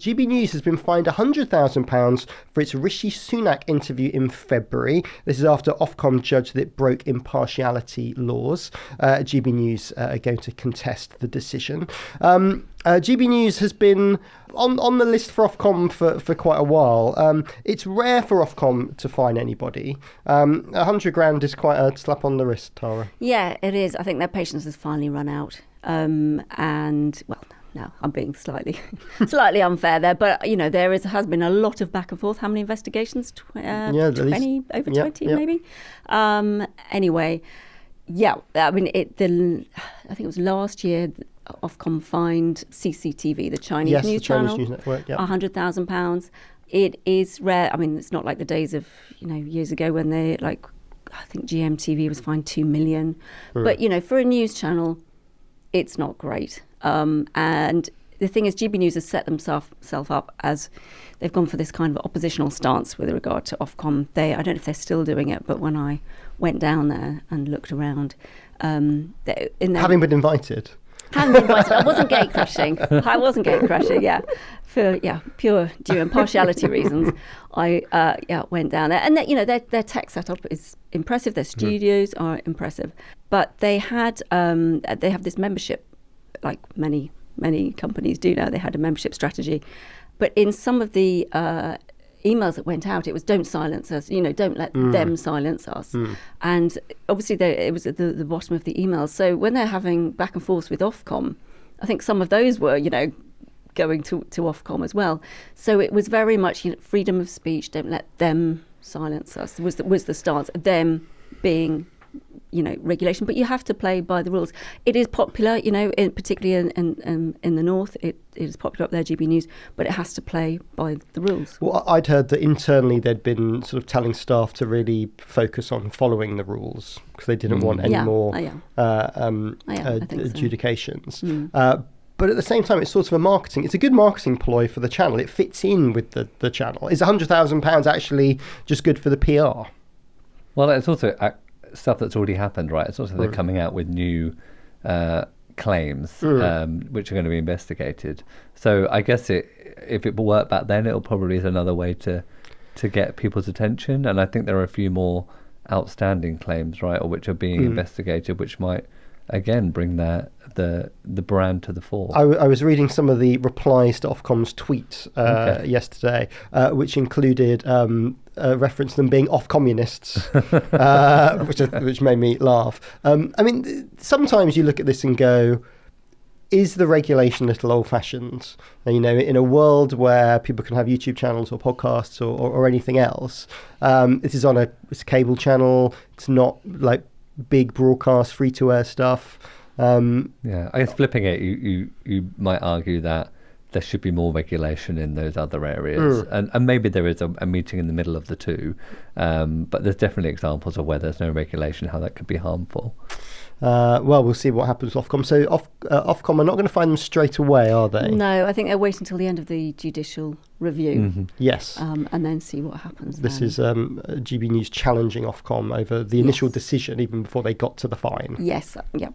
GB News has been fined £100,000 for its Rishi Soak interview in February. This is after Ofcom judged that it broke impartiality laws. GB News are going to contest the decision. GB News has been on the list for Ofcom for quite a while. It's rare for Ofcom to fine anybody. 100 grand is quite a slap on the wrist, Tara. Yeah, it is. I think their patience has finally run out. No, I'm being slightly unfair there, but there has been a lot of back and forth. How many investigations? 20, over 20 maybe. Anyway, yeah. I mean, I think it was last year. Ofcom fined CCTV, the Chinese news channel, News Network, £100,000. It is rare. I mean, it's not like the days of years ago when I think GMTV was fined $2 million. But for a news channel, it's not great. And the thing is, GB News has set themselves up as they've gone for this kind of oppositional stance with regard to Ofcom. I don't know if they're still doing it, but when I went down there and looked around, having been invited. I wasn't gate crashing. Yeah, for pure due impartiality reasons. I went down there, and their tech setup is impressive. Their studios are impressive, but they have this membership, like many companies do now. They had a membership strategy, but in some of the emails that went out, it was don't silence us, don't let them silence us. And obviously it was at the bottom of the emails. So when they're having back and forth with Ofcom, I think some of those were, going to Ofcom as well. So it was very much freedom of speech, don't let them silence us, was the stance, them being regulation, but you have to play by the rules. It is popular, particularly in the north. It is popular up there, GB News, but it has to play by the rules. Well, I'd heard that internally they'd been sort of telling staff to really focus on following the rules because they didn't want any more adjudications. But at the same time, it's sort of it's a good marketing ploy for the channel. It fits in with the channel. Is £100,000 actually just good for the PR? Well, it's also stuff that's already happened, right? It's also they're coming out with new claims, which are going to be investigated. So I guess if it worked back then, it'll probably is another way to get people's attention. And I think there are a few more outstanding claims, right, or which are being investigated, which might again bring the brand to the fore. I was reading some of the replies to Ofcom's tweet yesterday, which included reference to them being off communists, which made me laugh. I mean, sometimes you look at this and go, is the regulation a little old-fashioned? In a world where people can have YouTube channels or podcasts or anything else, this is it's a cable channel. It's not like big broadcast free-to-air stuff. I guess flipping it, you might argue that there should be more regulation in those other areas, and maybe there is a meeting in the middle of the two, but there's definitely examples of where there's no regulation, how that could be harmful. Well, we'll see what happens with Ofcom. So Ofcom are not going to find them straight away, are they? No, I think they're waiting until the end of the judicial review. Yes. And then see what happens. This is GB News challenging Ofcom over the initial decision, even before they got to the fine. Yes, yeah.